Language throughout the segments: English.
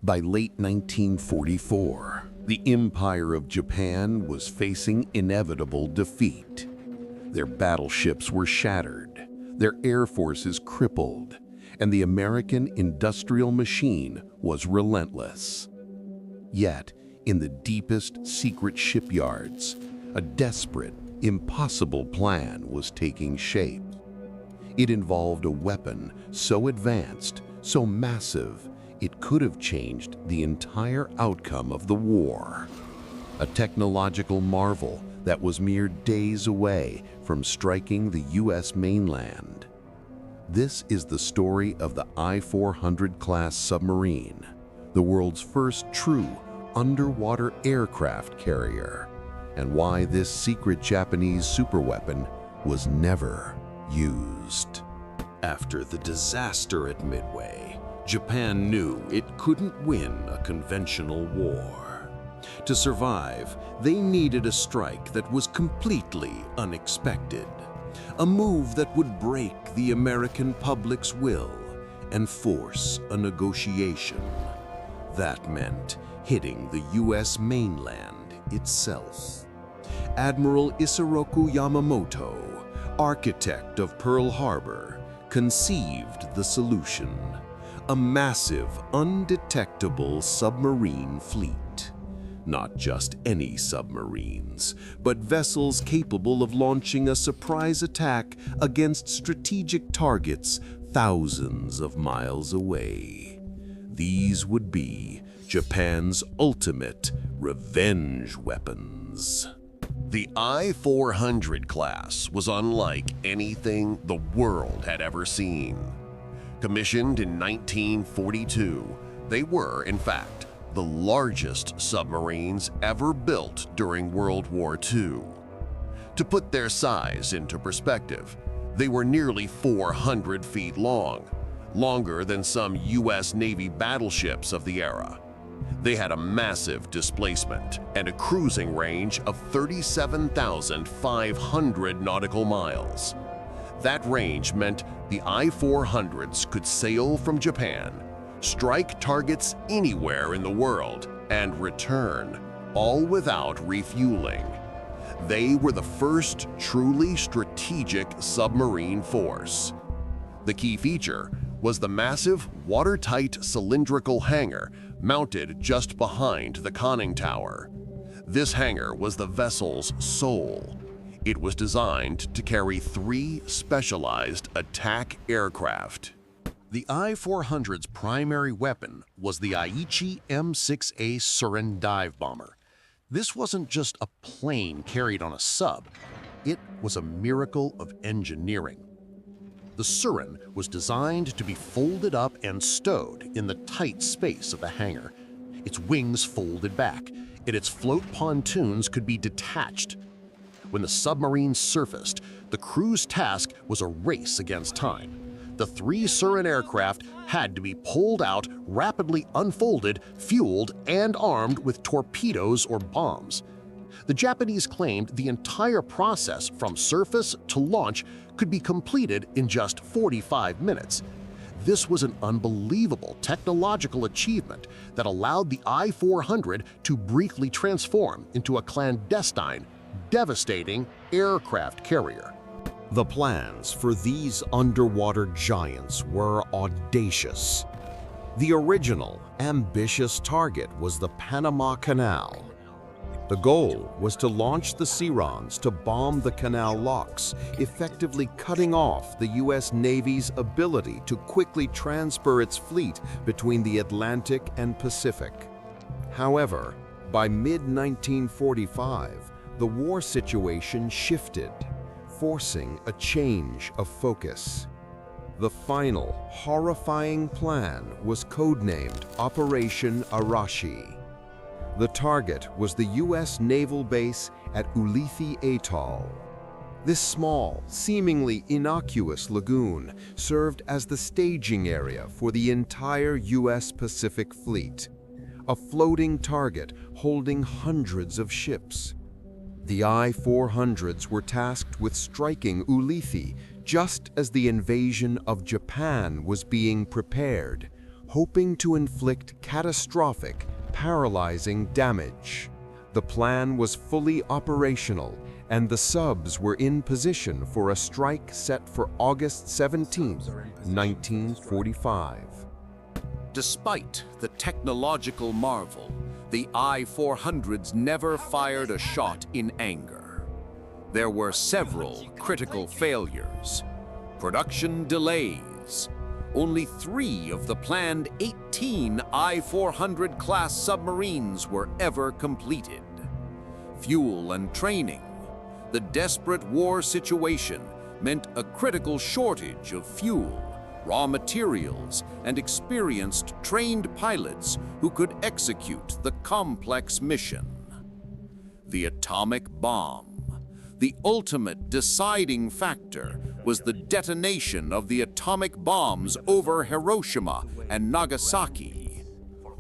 By late 1944, the Empire of Japan was facing inevitable defeat. Their battleships were shattered, their air forces crippled, and the American industrial machine was relentless. Yet, in the deepest secret shipyards, a desperate, impossible plan was taking shape. It involved a weapon so advanced, so massive, it could have changed the entire outcome of the war. A technological marvel that was mere days away from striking the U.S. mainland. This is the story of the I-400 class submarine, the world's first true underwater aircraft carrier, and why this secret Japanese superweapon was never used. After the disaster at Midway, Japan knew it couldn't win a conventional war. To survive, they needed a strike that was completely unexpected, a move that would break the American public's will and force a negotiation. That meant hitting the U.S. mainland itself. Admiral Isoroku Yamamoto, architect of Pearl Harbor, conceived the solution: a massive, undetectable submarine fleet. Not just any submarines, but vessels capable of launching a surprise attack against strategic targets thousands of miles away. These would be Japan's ultimate revenge weapons. The I-400 class was unlike anything the world had ever seen. Commissioned in 1942, they were, in fact, the largest submarines ever built during World War II. To put their size into perspective, they were nearly 400 feet long, longer than some U.S. Navy battleships of the era. They had a massive displacement and a cruising range of 37,500 nautical miles. That range meant the I-400s could sail from Japan, strike targets anywhere in the world, and return, all without refueling. They were the first truly strategic submarine force. The key feature was the massive, watertight cylindrical hangar mounted just behind the conning tower. This hangar was the vessel's soul. It was designed to carry 3 specialized attack aircraft. The I-400's primary weapon was the Aichi M6A Seiran dive bomber. This wasn't just a plane carried on a sub, it was a miracle of engineering. The Seiran was designed to be folded up and stowed in the tight space of the hangar. Its wings folded back, and its float pontoons could be detached. When the submarine surfaced, the crew's task was a race against time. The 3 Seiran aircraft had to be pulled out, rapidly unfolded, fueled, and armed with torpedoes or bombs. The Japanese claimed the entire process from surface to launch could be completed in just 45 minutes. This was an unbelievable technological achievement that allowed the I-400 to briefly transform into a clandestine, devastating aircraft carrier. The plans for these underwater giants were audacious. The original, ambitious target was the Panama Canal. The goal was to launch the Seirans to bomb the canal locks, effectively cutting off the U.S. Navy's ability to quickly transfer its fleet between the Atlantic and Pacific. However, by mid-1945, the war situation shifted, forcing a change of focus. The final, horrifying plan was codenamed Operation Arashi. The target was the U.S. naval base at Ulithi Atoll. This small, seemingly innocuous lagoon served as the staging area for the entire U.S. Pacific Fleet, a floating target holding hundreds of ships. The I-400s were tasked with striking Ulithi just as the invasion of Japan was being prepared, hoping to inflict catastrophic, paralyzing damage. The plan was fully operational, and the subs were in position for a strike set for August 17, 1945. Despite the technological marvel, the I-400s never fired a shot in anger. There were several critical failures, production delays. Only 3 of the planned 18 I-400 class submarines were ever completed. Fuel and training. The desperate war situation meant a critical shortage of fuel, raw materials, and experienced trained pilots who could execute the complex mission. The atomic bomb. The ultimate deciding factor was the detonation of the atomic bombs over Hiroshima and Nagasaki.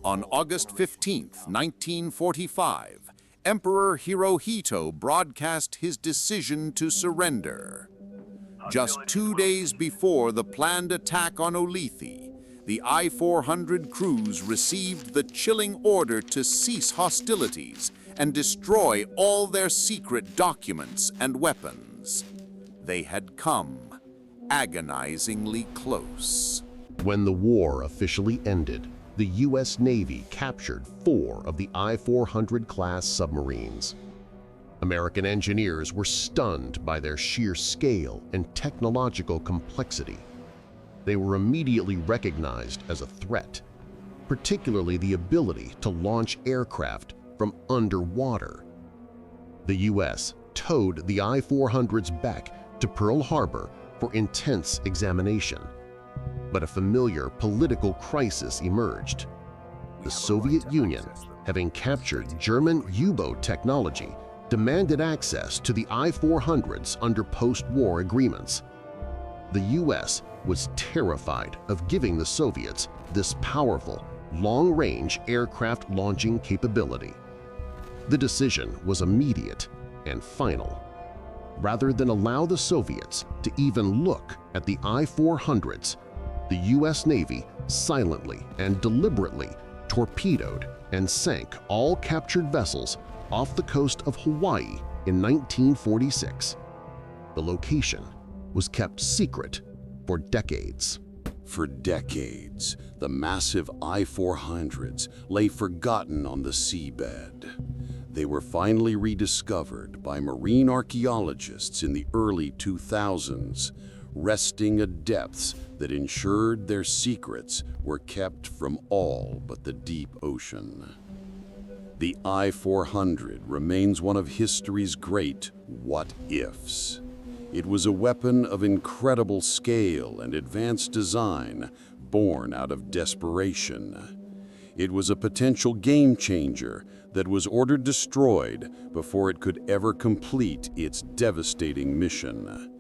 On August 15, 1945, Emperor Hirohito broadcast his decision to surrender. Just 2 days before the planned attack on Ulithi, the I-400 crews received the chilling order to cease hostilities and destroy all their secret documents and weapons. They had come agonizingly close. When the war officially ended, the U.S. Navy captured 4 of the I-400 class submarines. American engineers were stunned by their sheer scale and technological complexity. They were immediately recognized as a threat, particularly the ability to launch aircraft from underwater. The U.S. towed the I-400s back to Pearl Harbor for intense examination. But a familiar political crisis emerged. The Soviet Union, having captured German U-boat technology, demanded access to the I-400s under post-war agreements. The U.S. was terrified of giving the Soviets this powerful, long-range aircraft launching capability. The decision was immediate and final. Rather than allow the Soviets to even look at the I-400s, the U.S. Navy silently and deliberately torpedoed and sank all captured vessels off the coast of Hawaii in 1946. The location was kept secret for decades. For decades, the massive I-400s lay forgotten on the seabed. They were finally rediscovered by marine archaeologists in the early 2000s, resting at depths that ensured their secrets were kept from all but the deep ocean. The I-400 remains one of history's great what-ifs. It was a weapon of incredible scale and advanced design, born out of desperation. It was a potential game-changer that was ordered destroyed before it could ever complete its devastating mission.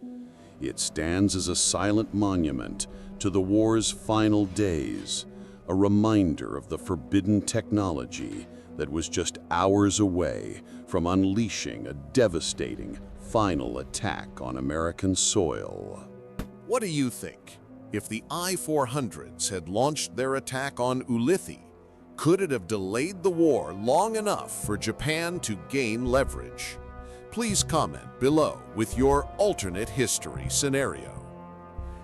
It stands as a silent monument to the war's final days, a reminder of the forbidden technology that was just hours away from unleashing a devastating final attack on American soil. What do you think? If the I-400s had launched their attack on Ulithi, could it have delayed the war long enough for Japan to gain leverage? Please comment below with your alternate history scenario.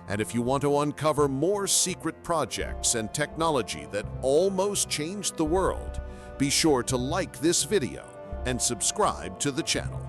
And if you want to uncover more secret projects and technology that almost changed the world, be sure to like this video and subscribe to the channel.